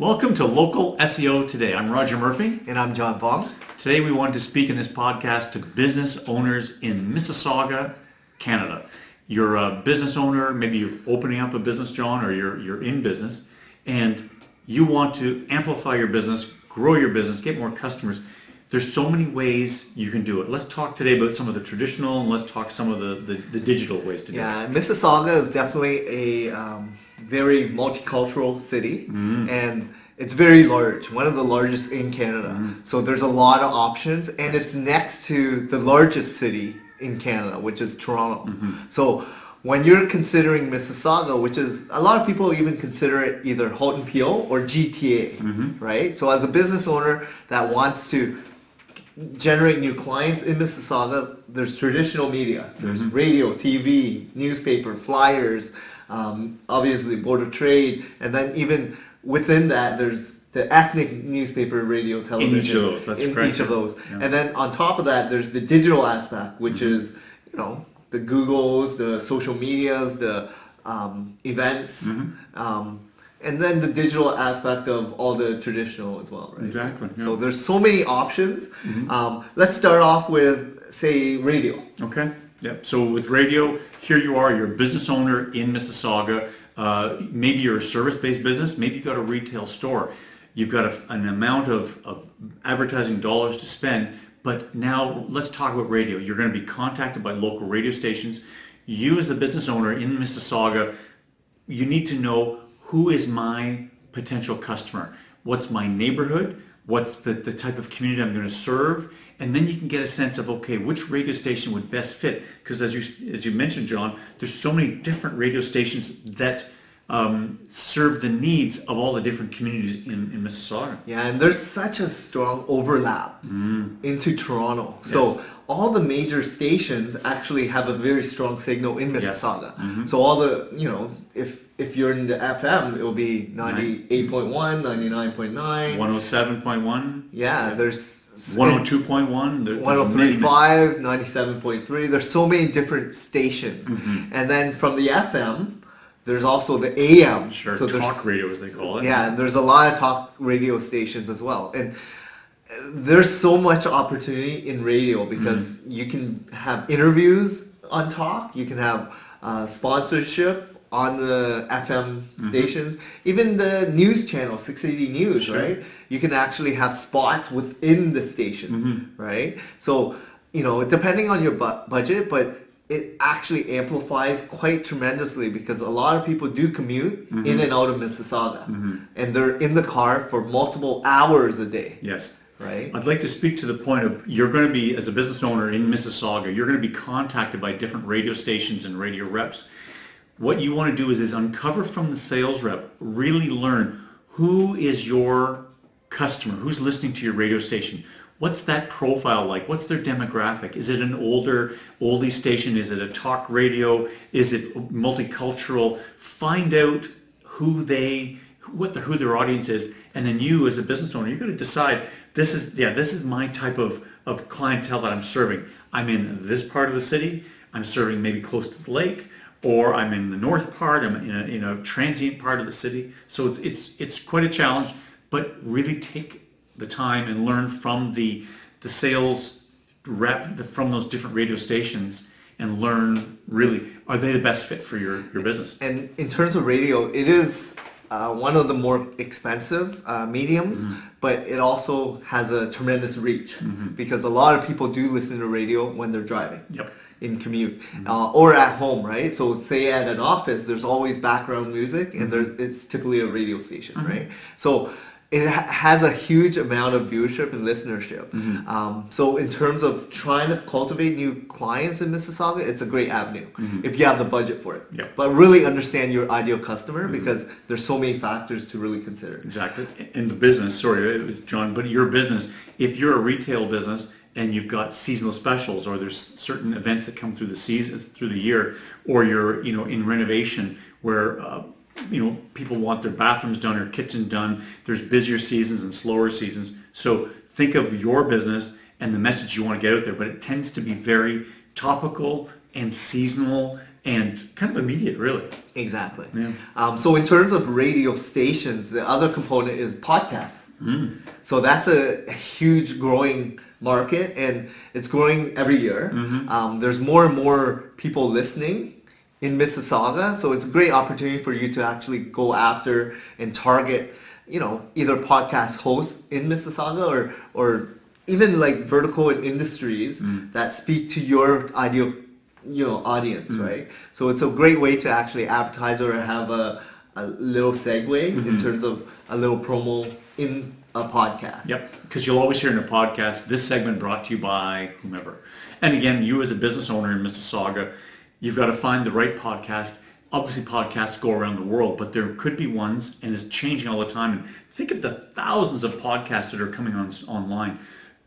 Welcome to Local SEO Today. I'm Roger Murphy. And I'm John Vong. Today we wanted to speak in this podcast to business owners in Mississauga, Canada. You're a business owner, maybe you're opening up a business, John, or you're in business, and you want to amplify your business, grow your business, get more customers. There's so many ways you can do it. Let's talk today about some of the traditional, and let's talk some of the digital ways to do it. Yeah, Mississauga is definitely a very multicultural city, and it's very large, one of the largest in Canada. So there's a lot of options, and it's next to the largest city in Canada, which is Toronto. So when you're considering Mississauga, which is, a lot of people even consider it either Halton Peel or GTA, right? So as a business owner that wants to generate new clients in Mississauga, there's traditional media. There's radio, TV, newspaper, flyers, obviously Board of Trade, and then even within that there's the ethnic newspaper, radio, television. In each of those, that's correct. Each of those. Yeah. And then on top of that, there's the digital aspect, which is, you know, the Googles, the social medias, the events, and then the digital aspect of all the traditional as well, right? Exactly. Yeah. So there's so many options. Let's start off with, say, radio. Okay. Yep. So with radio, here you are, you're a business owner in Mississauga. Maybe you're a service-based business. Maybe you've got a retail store. You've got an amount of advertising dollars to spend. But now let's talk about radio. You're going to be contacted by local radio stations. You as the business owner in Mississauga, you need to know, who is my potential customer? What's my neighborhood? What's the type of community I'm going to serve? And then you can get a sense of, okay, which radio station would best fit? Because as you mentioned, John, there's so many different radio stations that serve the needs of all the different communities in Mississauga. Yeah, and there's such a strong overlap into Toronto. So all the major stations actually have a very strong signal in Mississauga. So all the, you know, if you're in the FM, it will be 98.1, 99.9. 107.1. Yeah, there's 102.1. 103.5, 97.3. There's so many different stations. And then from the FM, there's also the AM. Sure, so talk radio as they call it. Yeah, and there's a lot of talk radio stations as well. And there's so much opportunity in radio because you can have interviews on talk, you can have sponsorship on the FM stations, even the news channel, 680 News, right? You can actually have spots within the station, right? So, you know, depending on your budget, but it actually amplifies quite tremendously because a lot of people do commute in and out of Mississauga, and they're in the car for multiple hours a day. Yes. Right? I'd like to speak to the point of, you're going to be, as a business owner in Mississauga, you're going to be contacted by different radio stations and radio reps. What you want to do is uncover from the sales rep, really learn who is your customer, who's listening to your radio station. What's that profile like? What's their demographic? Is it an oldie station? Is it a talk radio? Is it multicultural? Find out who their audience is, and then you as a business owner, you're going to decide, this is my type of clientele that I'm serving. I'm in this part of the city. I'm serving maybe close to the lake, or I'm in the north part. I'm in a transient part of the city. So it's quite a challenge, but really take the time and learn from the sales rep from those different radio stations and learn, really, are they the best fit for your business? And in terms of radio, it is one of the more expensive mediums, but it also has a tremendous reach because a lot of people do listen to radio when they're driving. In commute or at home, right? So say at an office, there's always background music, and it's typically a radio station, right? So it has a huge amount of viewership and listenership. So in terms of trying to cultivate new clients in Mississauga, it's a great avenue if you have the budget for it. But really understand your ideal customer because there's so many factors to really consider. Exactly. In the business, sorry, John, but your business, if you're a retail business and you've got seasonal specials, or there's certain events that come through the season, through the year, or you're, you know, in renovation where people want their bathrooms done or kitchen done. There's busier seasons and slower seasons. So think of your business and the message you want to get out there, but it tends to be very topical and seasonal and kind of immediate, really. Exactly. Yeah. So in terms of radio stations, the other component is podcasts. So that's a huge growing market, and it's growing every year. There's more and more people listening in Mississauga, so it's a great opportunity for you to actually go after and target, either podcast hosts in Mississauga or even like vertical industries that speak to your ideal audience, right? So it's a great way to actually advertise or have a little segue in terms of a little promo in a podcast. Yep, because you'll always hear in a podcast, this segment brought to you by whomever. And again, you as a business owner in Mississauga, you've got to find the right podcast. Obviously, podcasts go around the world, but there could be ones, and it's changing all the time. And think of the thousands of podcasts that are coming online.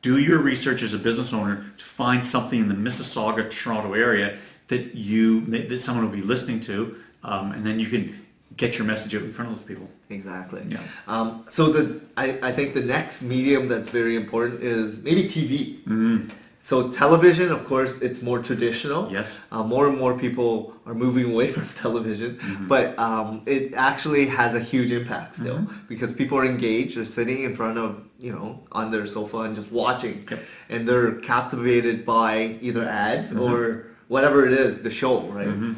Do your research as a business owner to find something in the Mississauga, Toronto area that someone will be listening to, and then you can get your message out in front of those people. Exactly. Yeah. So I think the next medium that's very important is maybe TV. So television, of course, it's more traditional. Yes. More and more people are moving away from television, but it actually has a huge impact still because people are engaged. They're sitting in front of, on their sofa and just watching, and they're captivated by either ads or whatever it is, the show, right?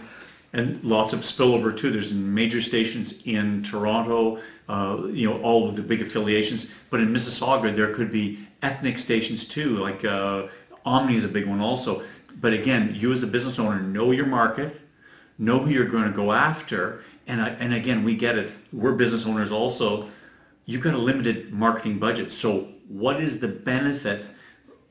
And lots of spillover too. There's major stations in Toronto, all of the big affiliations. But in Mississauga, there could be ethnic stations too, like Omni is a big one also. But again, you as a business owner, know your market, know who you're going to go after. And again, we get it. We're business owners also. You've got a limited marketing budget. So what is the benefit,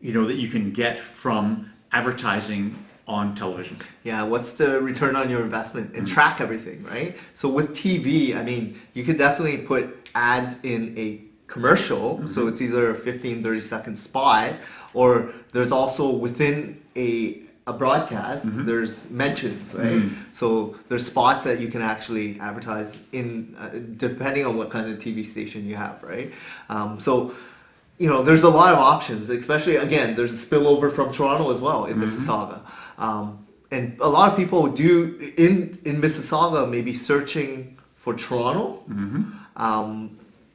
that you can get from advertising on television? Yeah, what's the return on your investment, and track everything, right? So with TV, I mean, you could definitely put ads in a commercial, so it's either a 15, 30-second spot, or there's also within a broadcast, there's mentions, right? So there's spots that you can actually advertise in, depending on what kind of TV station you have, right? So there's a lot of options, especially, again, there's a spillover from Toronto as well in Mississauga. And a lot of people do, in Mississauga, maybe searching for Toronto,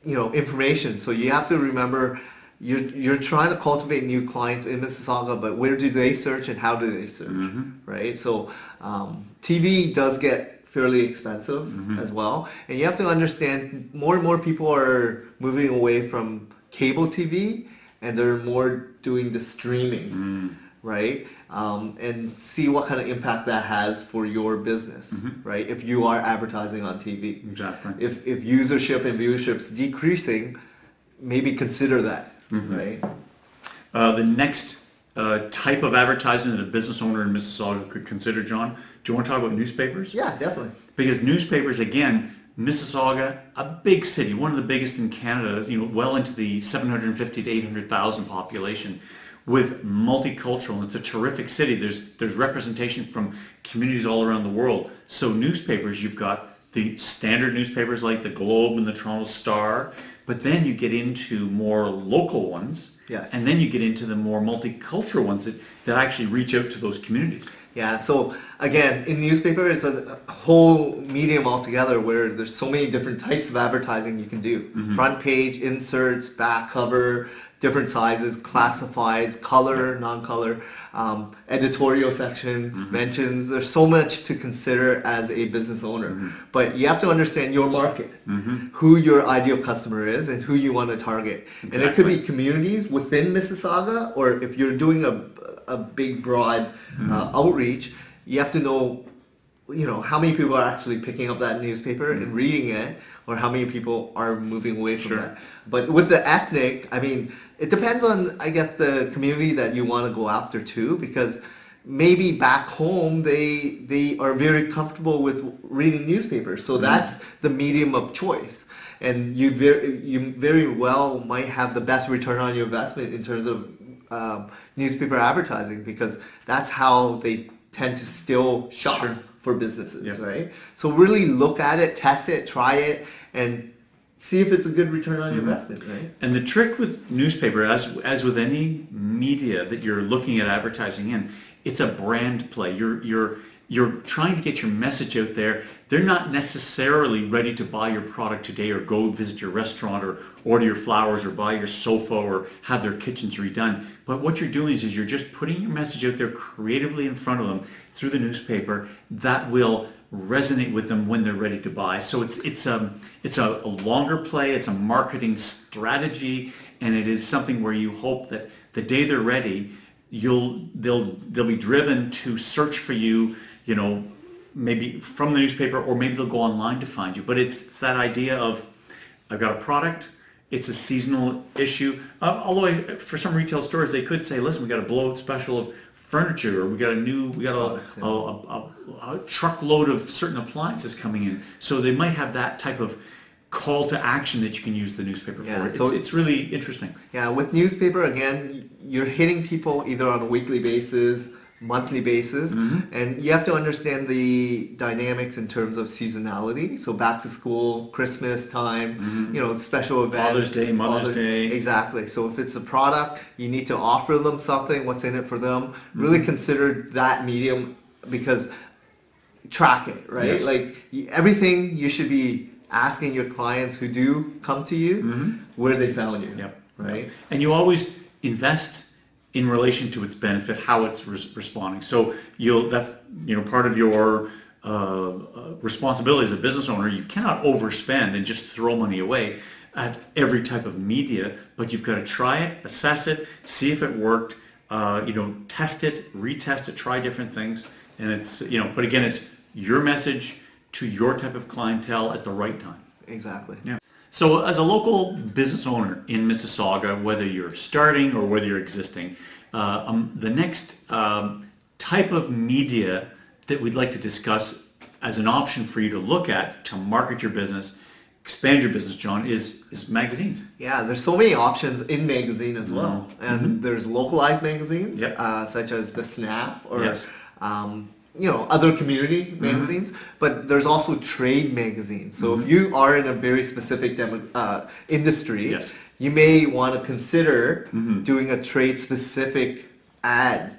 information. So you have to remember, you're trying to cultivate new clients in Mississauga, but where do they search and how do they search, right? So TV does get fairly expensive as well. And you have to understand, more and more people are moving away from cable TV, and they're more doing the streaming, right? And see what kind of impact that has for your business, right? If you are advertising on TV. Exactly. If usership and viewership's decreasing, maybe consider that, right? The next type of advertising that a business owner in Mississauga could consider, John, do you want to talk about newspapers? Yeah, definitely. Because newspapers, again, Mississauga, a big city, one of the biggest in Canada, well into the 750 to 800,000 population, with multicultural. It's a terrific city. There's representation from communities all around the world. So newspapers, you've got the standard newspapers like the Globe and the Toronto Star, but then you get into more local ones, and then you get into the more multicultural ones that actually reach out to those communities. Yeah, so again, in newspaper, it's a whole medium altogether where there's so many different types of advertising you can do. Front page, inserts, back cover, different sizes, classifieds, color, non-color, editorial section, mentions. There's so much to consider as a business owner. But you have to understand your market, who your ideal customer is, and who you want to target. Exactly. And it could be communities within Mississauga, or if you're doing a big, broad outreach, you have to know, how many people are actually picking up that newspaper and reading it, or how many people are moving away from that. But with the ethnic, I mean, it depends on, I guess, the community that you want to go after too, because maybe back home they are very comfortable with reading newspapers, so that's the medium of choice. And you very well might have the best return on your investment in terms of newspaper advertising, because that's how they tend to still shop for businesses, right? So really look at it, test it, try it, and see if it's a good return on your investment, right? And the trick with newspaper, as with any media that you're looking at advertising in, it's a brand play. You're trying to get your message out there. They're not necessarily ready to buy your product today or go visit your restaurant or order your flowers or buy your sofa or have their kitchens redone. But what you're doing is you're just putting your message out there creatively in front of them through the newspaper that will resonate with them when they're ready to buy. So it's a longer play, it's a marketing strategy, and it is something where you hope that the day they're ready, they'll be driven to search for you, maybe from the newspaper, or maybe they'll go online to find you. But it's that idea of, I've got a product, it's a seasonal issue. Although for some retail stores, they could say, listen, we got a blowout special of furniture, or we got a truckload of certain appliances coming in. So they might have that type of call to action that you can use the newspaper for. So it's really interesting. Yeah, with newspaper, again, you're hitting people either on a weekly basis, monthly basis, and you have to understand the dynamics in terms of seasonality. So back to school, Christmas time, special events, Father's Day, Mother's Day. Exactly. So if it's a product, you need to offer them something, what's in it for them. Really consider that medium, because track it, right? Yes. Like everything, you should be asking your clients who do come to you where they found you, right? And you always invest in relation to its benefit, how it's responding. So that's part of your responsibility as a business owner. You cannot overspend and just throw money away at every type of media, but you've got to try it, assess it, see if it worked, test it, retest it, try different things. And it's, but again, it's your message to your type of clientele at the right time. Exactly. Yeah. So as a local business owner in Mississauga, whether you're starting or whether you're existing, the next type of media that we'd like to discuss as an option for you to look at to market your business, expand your business, John, is magazines. Yeah, there's so many options in magazine as well. And there's localized magazines, such as The Snap or other community magazines, but there's also trade magazines. So if you are in a very specific industry, you may want to consider doing a trade specific ad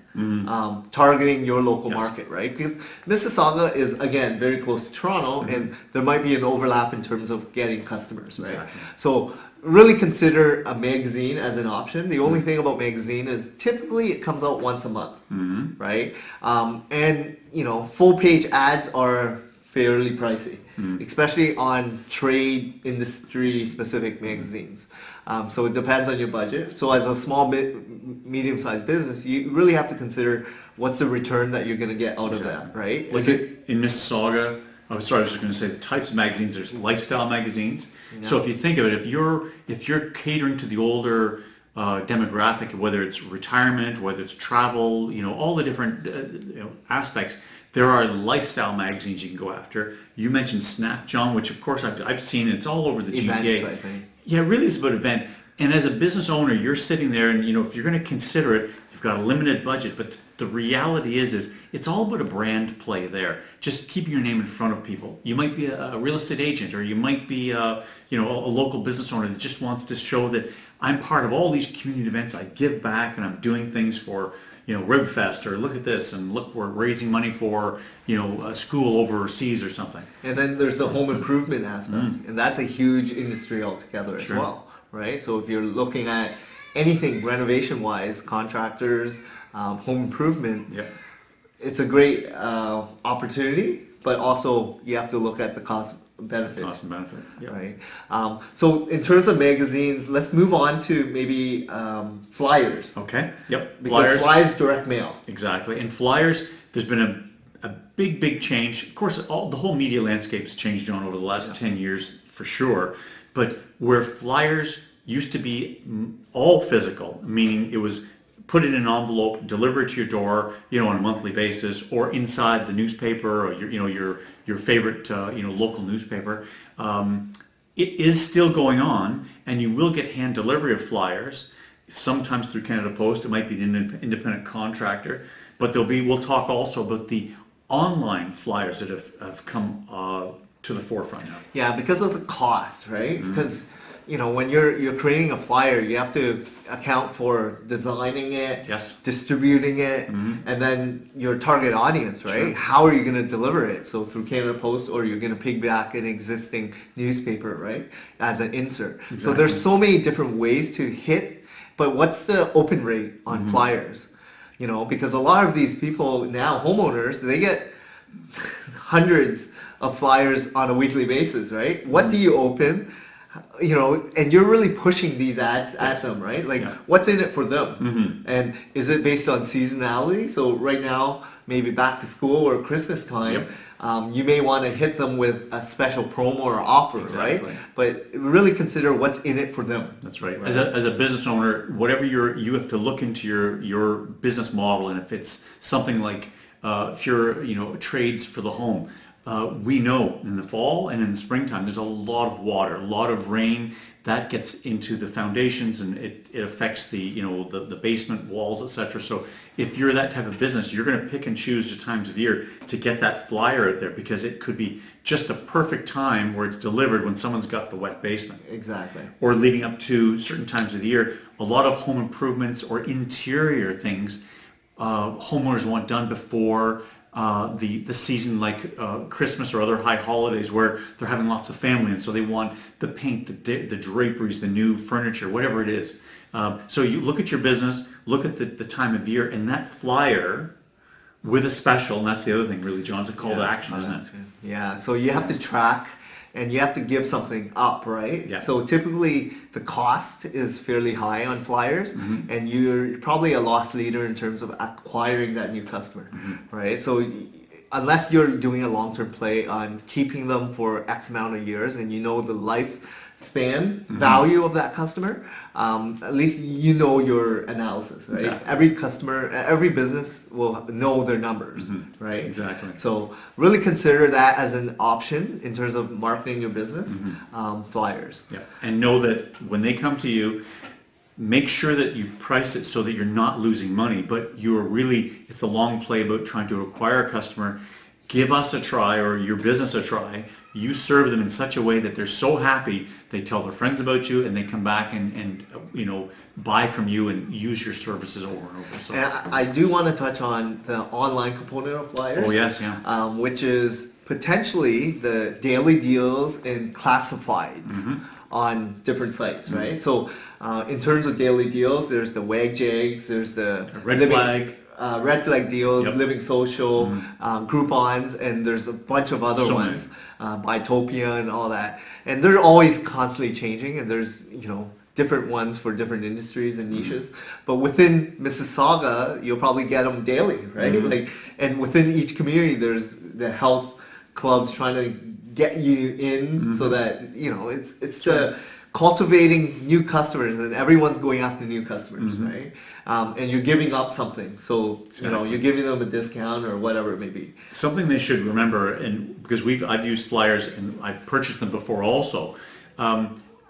targeting your local market, right? Because Mississauga is, again, very close to Toronto, and there might be an overlap in terms of getting customers, right? Exactly. So really consider a magazine as an option. The only thing about magazine is typically it comes out once a month, right? And full page ads are fairly pricey, especially on trade industry specific magazines. So it depends on your budget. So as a small medium-sized business, you really have to consider what's the return that you're going to get out of that, right? Like in Mississauga, I was just going to say the types of magazines. There's lifestyle magazines. Yeah. So if you think of it, if you're catering to the older demographic, whether it's retirement, whether it's travel, all the different aspects, there are lifestyle magazines you can go after. You mentioned Snap, John, which of course I've seen. It's all over the Events, GTA. I think. Yeah, it really is about event. And as a business owner, you're sitting there, and if you're going to consider it, you've got a limited budget. But the reality is it's all about a brand play there. Just keeping your name in front of people. You might be a real estate agent, or you might be a local business owner that just wants to show that I'm part of all these community events. I give back, and I'm doing things for Ribfest, or look at this, and look, we're raising money for a school overseas or something. And then there's the home improvement aspect, and that's a huge industry altogether as well, right? So if you're looking at anything renovation-wise, contractors, home improvement, it's a great opportunity, but also you have to look at the cost benefit. Cost and benefit, right? So in terms of magazines, let's move on to maybe flyers. Okay. Yep. Because flyers direct mail. Exactly. And flyers, there's been a big change. Of course, the whole media landscape has changed, John, over the last 10 years for sure. But where flyers used to be all physical, meaning it was put in an envelope, deliver it to your door, on a monthly basis, or inside the newspaper, or your favorite local newspaper. It is still going on, and you will get hand delivery of flyers, sometimes through Canada Post. It might be an independent contractor, but we'll talk also about the online flyers that have come to the forefront now. Yeah, because of the cost, right? Because when you're creating a flyer, you have to account for designing it, Yes. distributing it, and then your target audience, right? Sure. How are you going to deliver it? So through Canada Post, or you're going to piggyback an existing newspaper, right, as an insert. So Exactly. there's so many different ways to hit. But what's the open rate on flyers? Because a lot of these people now, homeowners, they get hundreds of flyers on a weekly basis, right? What do you open? And you're really pushing these ads at them, right? Like, what's in it for them? And is it based on seasonality? So right now, maybe back to school or Christmas time, you may want to hit them with a special promo or offer, Exactly. right? But really consider what's in it for them. That's right. As a business owner, whatever you have to look into your business model, and if it's something like if you're trades for the home. We know in the fall and in the springtime there's a lot of water, a lot of rain that gets into the foundations, and it affects the basement walls, etc. So if you're that type of business, you're going to pick and choose the times of year to get that flyer out there, because it could be just a perfect time where it's delivered when someone's got the wet basement. Exactly. Or leading up to certain times of the year, a lot of home improvements or interior things homeowners want done before the season, like Christmas or other high holidays where they're having lots of family, and so they want the paint, the draperies, the new furniture, whatever it is. So you look at your business, look at the time of year, and that flyer with a special, and that's the other thing really, John, it's a call to action, isn't it? Yeah, so you have to track and you have to give something up, right? Yeah. So typically the cost is fairly high on flyers, and you're probably a loss leader in terms of acquiring that new customer, right? So unless you're doing a long-term play on keeping them for X amount of years and the lifespan value of that customer, at least your analysis, right? Exactly. Every customer, every business will know their numbers, right? Exactly. So really consider that as an option in terms of marketing your business, flyers. Yeah, and know that when they come to you, make sure that you've priced it so that you're not losing money, but it's a long play about trying to acquire a customer. Give us a try, or your business a try. You serve them in such a way that they're so happy, they tell their friends about you, and they come back and buy from you and use your services over and over. So. And I do want to touch on the online component of flyers. Oh yes, yeah. Which is potentially the daily deals and classifieds on different sites, right? So in terms of daily deals, there's the WagJags, there's the Red Flag. Red Flag deals, Yep. Living Social, Groupons, and there's a bunch of other So ones, Buytopia and all that. And they're always constantly changing, and there's different ones for different industries and niches. But within Mississauga, you'll probably get them daily, right? And within each community, there's the health clubs trying to get you in, so that it's the cultivating new customers, and everyone's going after new customers, right? And you're giving up something, so you're giving them a discount or whatever it may be. Something they should remember, and because I've used flyers and I've purchased them before also.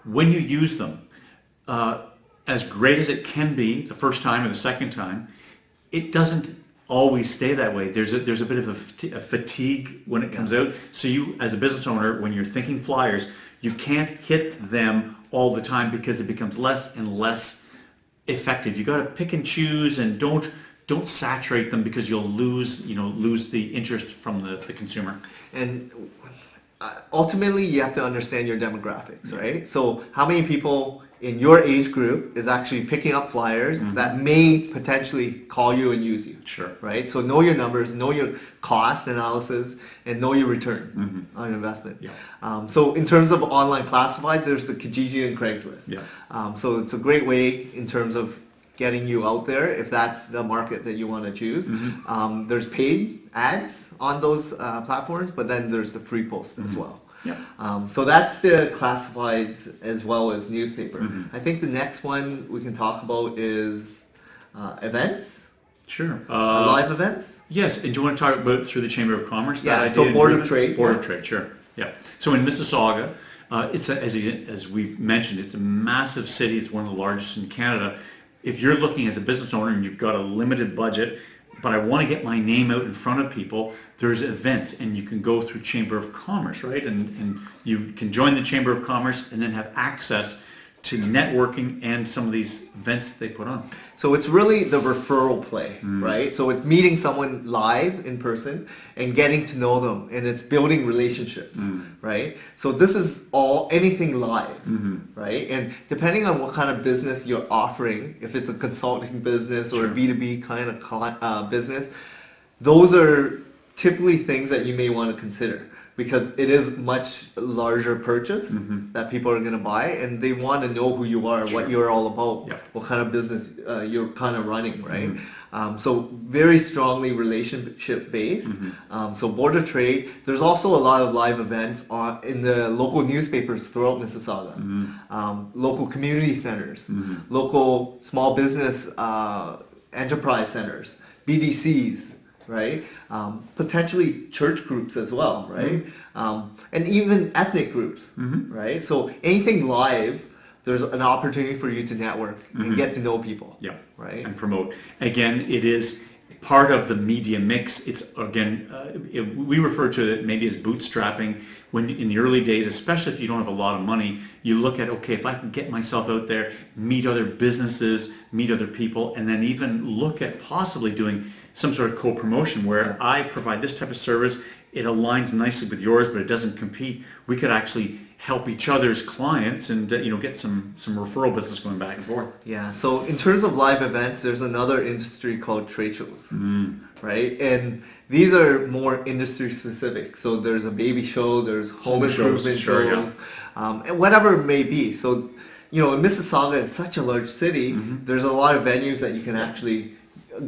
When you use them, as great as it can be the first time or the second time, it doesn't always stay that way. There's a bit of a fatigue when it comes out. So you, as a business owner, when you're thinking flyers, you can't hit them all the time because it becomes less and less effective. You got to pick and choose, and don't saturate them, because you'll lose the interest from the consumer. And ultimately, you have to understand your demographics, right? So how many people in your age group is actually picking up flyers that may potentially call you and use you? Sure. Right? So know your numbers, know your cost analysis, and know your return on investment. Yeah. So in terms of online classifieds, there's the Kijiji and Craigslist. Yeah. So it's a great way in terms of getting you out there if that's the market that you want to choose. There's paid ads on those platforms, but then there's the free posts as well. Yeah. So that's the classifieds as well as newspaper. I think the next one we can talk about is events. Sure. Live events. Yes, and do you want to talk about through the Chamber of Commerce? Yeah, that so idea Board of driven? Trade. Board of Trade, sure. Yeah. So in Mississauga, as we've mentioned, it's a massive city. It's one of the largest in Canada. If you're looking as a business owner and you've got a limited budget, but I want to get my name out in front of people. There's events, and you can go through Chamber of Commerce, right? And you can join the Chamber of Commerce and then have access to networking and some of these events that they put on. So it's really the referral play, right? So it's meeting someone live in person and getting to know them, and it's building relationships, right? So this is anything live, right? And depending on what kind of business you're offering, if it's a consulting business or a B2B kind of business, those are typically things that you may want to consider, because it is much larger purchase that people are going to buy, and they want to know who you are, what you're all about, what kind of business you're kind of running, right? So very strongly relationship based. So Board of Trade, there's also a lot of live events in the local newspapers throughout Mississauga, local community centers, local small business enterprise centers, BDCs, right? Potentially church groups as well, right? And even ethnic groups, right? So anything live, there's an opportunity for you to network and get to know people, right? And promote. Again, it is part of the media mix. It's, again, we refer to it maybe as bootstrapping. When in the early days, especially if you don't have a lot of money, you look at, okay, if I can get myself out there, meet other businesses, meet other people, and then even look at possibly doing some sort of co-promotion where I provide this type of service, it aligns nicely with yours, but it doesn't compete. We could actually help each other's clients and get some referral business going back and forth. Yeah, so in terms of live events, there's another industry called trade shows, right? And these are more industry specific. So there's a baby show, there's home improvement shows, and whatever it may be. So, Mississauga is such a large city, there's a lot of venues that you can actually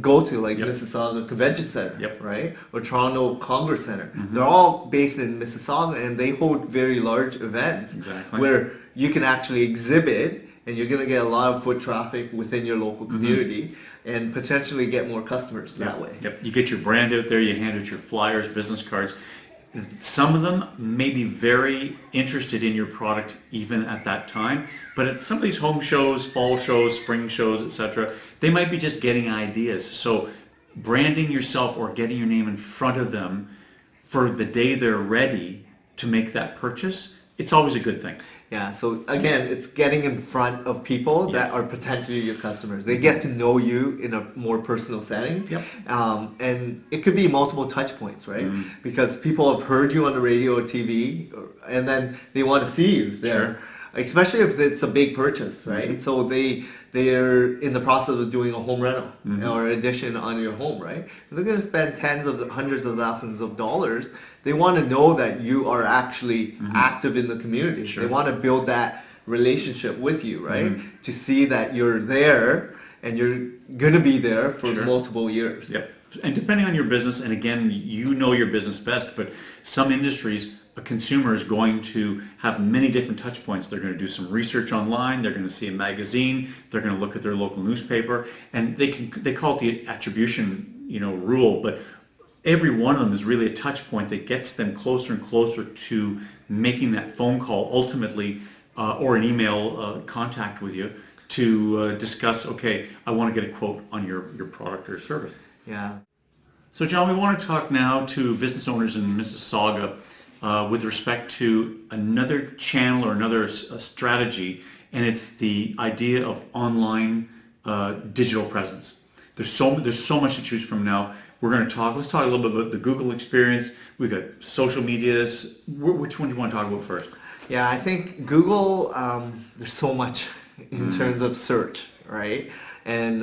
go to, like Mississauga Convention Center, right? Or Toronto Congress Center. They're all based in Mississauga, and they hold very large events where you can actually exhibit, and you're going to get a lot of foot traffic within your local community and potentially get more customers that way. You get your brand out there, you hand out your flyers, business cards. Some of them may be very interested in your product even at that time, but at some of these home shows, fall shows, spring shows, etc., they might be just getting ideas. So branding yourself or getting your name in front of them for the day they're ready to make that purchase, it's always a good thing. Yeah, so again, it's getting in front of people that are potentially your customers. They get to know you in a more personal setting. And it could be multiple touch points, right? Because people have heard you on the radio or TV, and then they want to see you there. Especially if it's a big purchase, right? So they're in the process of doing a home rental or addition on your home, right? If they're going to spend hundreds of thousands of dollars, they want to know that you are actually active in the community. They want to build that relationship with you, right? To see that you're there and you're going to be there for multiple years. And depending on your business, and again, you know your business best, but some industries, a consumer is going to have many different touch points. They're going to do some research online, they're going to see a magazine, they're going to look at their local newspaper, and they call it the attribution rule, but every one of them is really a touch point that gets them closer and closer to making that phone call ultimately, or an email contact with you to discuss, okay, I want to get a quote on your product or service. So John, we want to talk now to business owners in Mississauga with respect to another channel or another strategy, and it's the idea of online digital presence. There's so much to choose from now. Let's talk a little bit about the Google experience. We've got social medias. Which one do you want to talk about first? Yeah, I think Google, there's so much in terms of search, right? And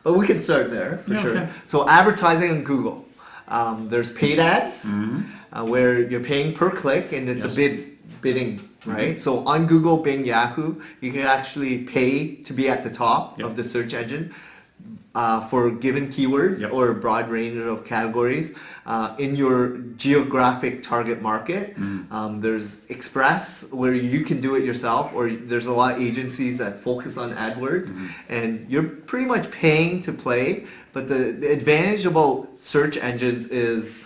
but we can start there for sure. Okay. So advertising on Google. There's paid ads where you're paying per click, and it's a bidding, right? So on Google, Bing, Yahoo, you can actually pay to be at the top of the search engine for given keywords or a broad range of categories in your geographic target market. There's Express, where you can do it yourself, or there's a lot of agencies that focus on AdWords, and you're pretty much paying to play. But the advantage about search engines is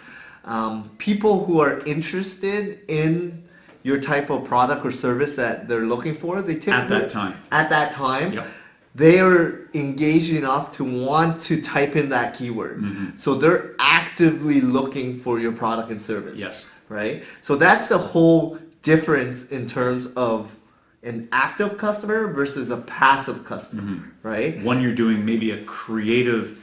people who are interested in your type of product or service that they're looking for, they typically at that time they are engaged enough to want to type in that keyword. So they're actively looking for your product and service. Yes. Right? So that's the whole difference in terms of an active customer versus a passive customer, right? One, you're doing maybe a creative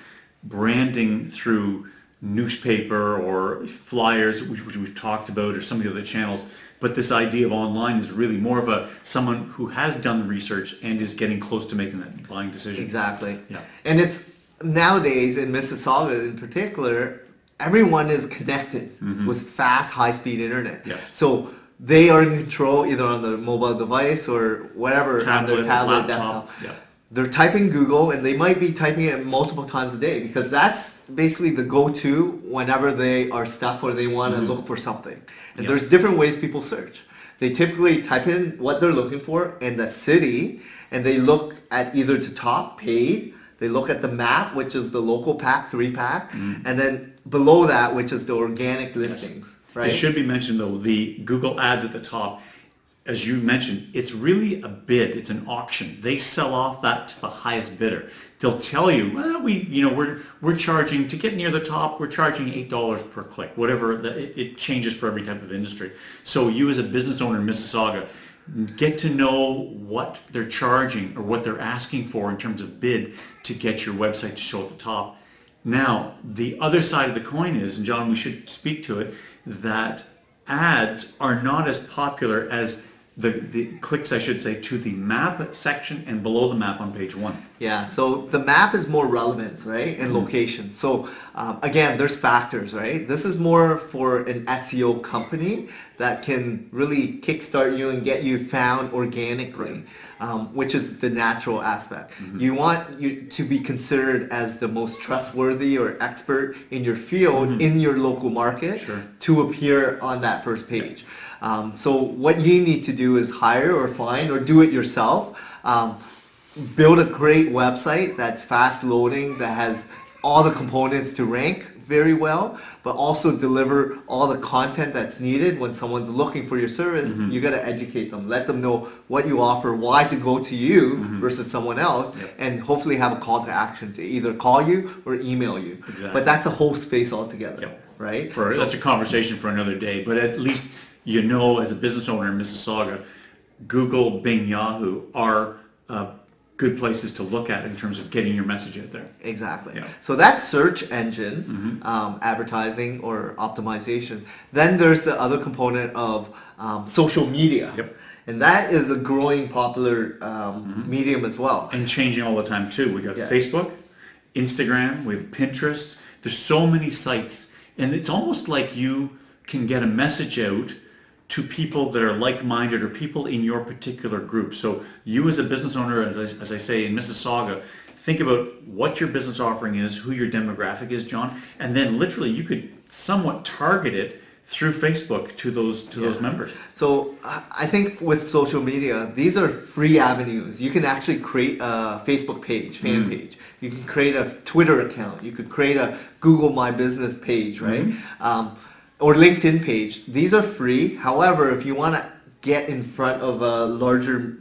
branding through newspaper or flyers, which we've talked about, or some of the other channels. But this idea of online is really more of someone who has done the research and is getting close to making that buying decision. Exactly. Yeah. And it's nowadays in Mississauga in particular, everyone is connected with fast, high-speed internet. Yes. So they are in control either on their mobile device or whatever, on their tablet, laptop. desktop. Yeah. They're typing Google, and they might be typing it multiple times a day because that's basically the go-to whenever they are stuck or they want to look for something. And there's different ways people search. They typically type in what they're looking for and the city, and they look at either the top paid, they look at the map, which is the local pack, 3-pack, and then below that, which is the organic listings. Right? It should be mentioned though, the Google ads at the top, as you mentioned, it's really a bid. It's an auction. They sell off that to the highest bidder. They'll tell you, well, we're charging to get near the top. We're charging $8 per click. Whatever. It changes for every type of industry. So you, as a business owner in Mississauga, get to know what they're charging or what they're asking for in terms of bid to get your website to show at the top. Now, the other side of the coin is, and John, we should speak to it, that ads are not as popular as the clicks, I should say, to the map section and below the map on page 1. Yeah, so the map is more relevant, right, and location. So again, there's factors, right? This is more for an SEO company that can really kickstart you and get you found organically, which is the natural aspect. You want you to be considered as the most trustworthy or expert in your field in your local market to appear on that first page. So what you need to do is hire or find or do it yourself. Build a great website that's fast loading, that has all the components to rank very well, but also deliver all the content that's needed when someone's looking for your service. You got to educate them, let them know what you offer, why to go to you versus someone else, and hopefully have a call to action to either call you or email you. Exactly. But that's a whole space altogether, right? That's a conversation for another day, but at least you know, as a business owner in Mississauga, Google, Bing, Yahoo are good places to look at in terms of getting your message out there. Exactly. Yeah. So that's search engine advertising or optimization. Then there's the other component of social media. Yep. And that is a growing popular medium as well. And changing all the time too. We got Facebook, Instagram, we have Pinterest. There's so many sites, and it's almost like you can get a message out to people that are like-minded or people in your particular group. So you, as a business owner, as I say, in Mississauga, think about what your business offering is, who your demographic is, John, and then literally you could somewhat target it through Facebook to those members. So I think with social media, these are free avenues. You can actually create a Facebook page, fan page. You can create a Twitter account. You could create a Google My Business page, right? Or LinkedIn page. These are free. However, if you want to get in front of a larger,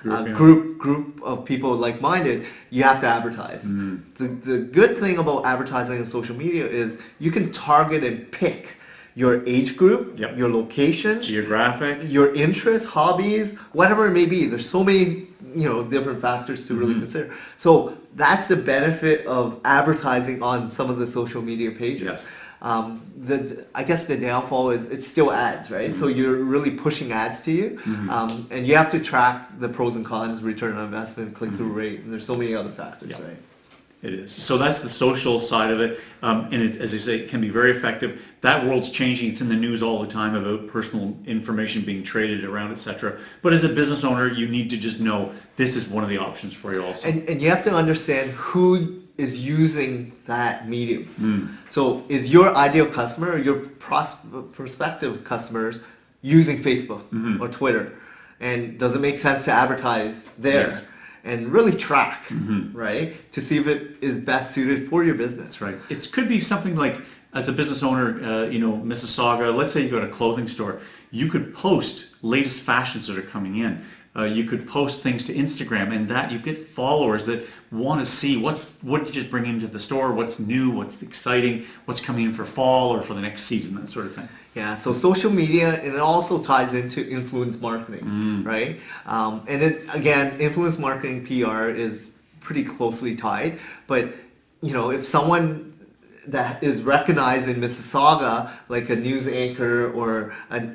group of people like-minded, you have to advertise. The good thing about advertising on social media is you can target and pick your age group, your location, geographic, your interests, hobbies, whatever it may be. There's so many different factors to really consider. So that's the benefit of advertising on some of the social media pages. Yes. I guess the downfall is it's still ads, right? So you're really pushing ads to you, and you have to track the pros and cons, return on investment, click-through rate, and there's so many other factors, right? It is. So that's the social side of it, and it, as I say, it can be very effective. That world's changing. It's in the news all the time about personal information being traded around, etc. But as a business owner, you need to just know this is one of the options for you also. And you have to understand who is using that medium. So is your ideal customer or your prospective customers using Facebook or Twitter? And does it make sense to advertise there? Yes. And really track, right, to see if it is best suited for your business. Right. It could be something like, as a business owner, Mississauga, let's say you got a clothing store, you could post latest fashions that are coming in. You could post things to Instagram, and that you get followers that want to see what you just bring into the store, what's new, what's exciting, what's coming in for fall or for the next season, that sort of thing. Yeah, so social media, and it also ties into influence marketing, right? And it, again, influence marketing PR is pretty closely tied. But if someone that is recognized in Mississauga, like a news anchor or an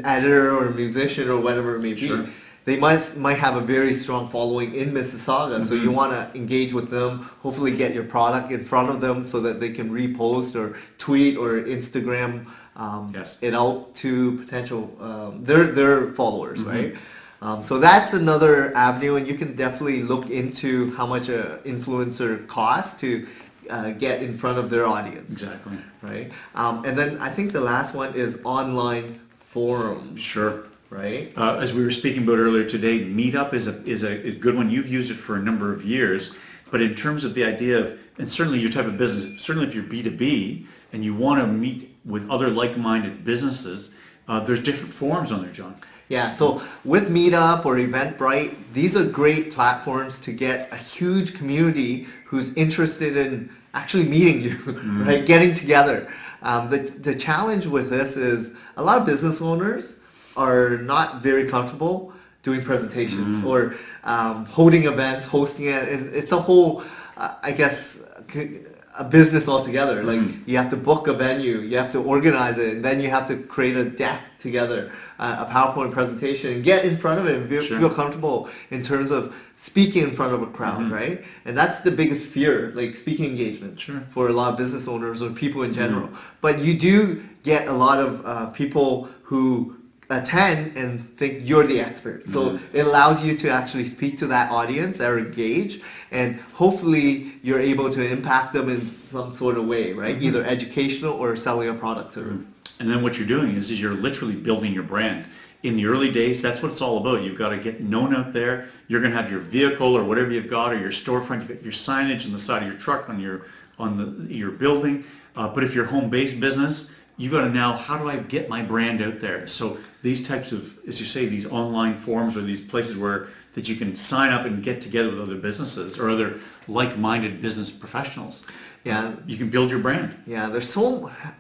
editor or a musician or whatever it may be, Sure. they might have a very strong following in Mississauga. So you want to engage with them, hopefully get your product in front of them so that they can repost or tweet or Instagram Yes. it out to potential their followers, right? So that's another avenue, and you can definitely look into how much an influencer costs to get in front of their audience. Exactly. Right? And then I think the last one is online forums. Sure. Right? As we were speaking about earlier today, Meetup is a good one. You've used it for a number of years, but in terms of the idea of, and certainly your type of business, certainly if you're B2B and you want to meet with other like-minded businesses, there's different forums on there, John. Yeah, so with Meetup or Eventbrite, these are great platforms to get a huge community who's interested in actually meeting you, right? Getting together. The challenge with this is a lot of business owners are not very comfortable doing presentations or holding events, hosting it, and it's a whole, I guess, a business altogether. Like you have to book a venue, you have to organize it, and then you have to create a deck together, a PowerPoint presentation, and get in front of it and feel comfortable in terms of speaking in front of a crowd, right? And that's the biggest fear, like speaking engagement for a lot of business owners or people in general. But you do get a lot of people who attend and think you're the expert. So it allows you to actually speak to that audience or engage, and hopefully you're able to impact them in some sort of way, right? Either educational or selling a product service. And then what you're doing is you're literally building your brand. In the early days, that's what it's all about. You've got to get known out there. You're going to have your vehicle or whatever you've got, or your storefront. You've got your signage on the side of your truck on your building. But if you're a home-based business, you've got to now, how do I get my brand out there? So these types of, as you say, these online forums or these places that you can sign up and get together with other businesses or other like-minded business professionals. Yeah. You can build your brand. Yeah,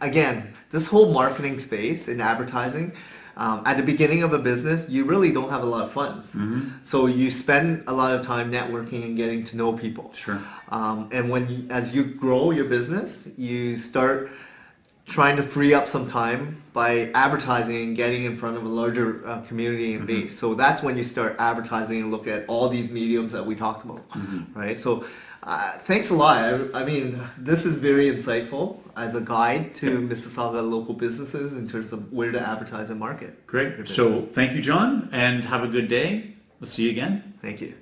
again, this whole marketing space in advertising, at the beginning of a business, you really don't have a lot of funds. So you spend a lot of time networking and getting to know people. Sure. And as you grow your business, you start trying to free up some time by advertising and getting in front of a larger community and base. So that's when you start advertising and look at all these mediums that we talked about, right? So thanks a lot. I mean, this is very insightful as a guide to Mississauga local businesses in terms of where to advertise and market. Great. So thank you, John, and have a good day. We'll see you again. Thank you.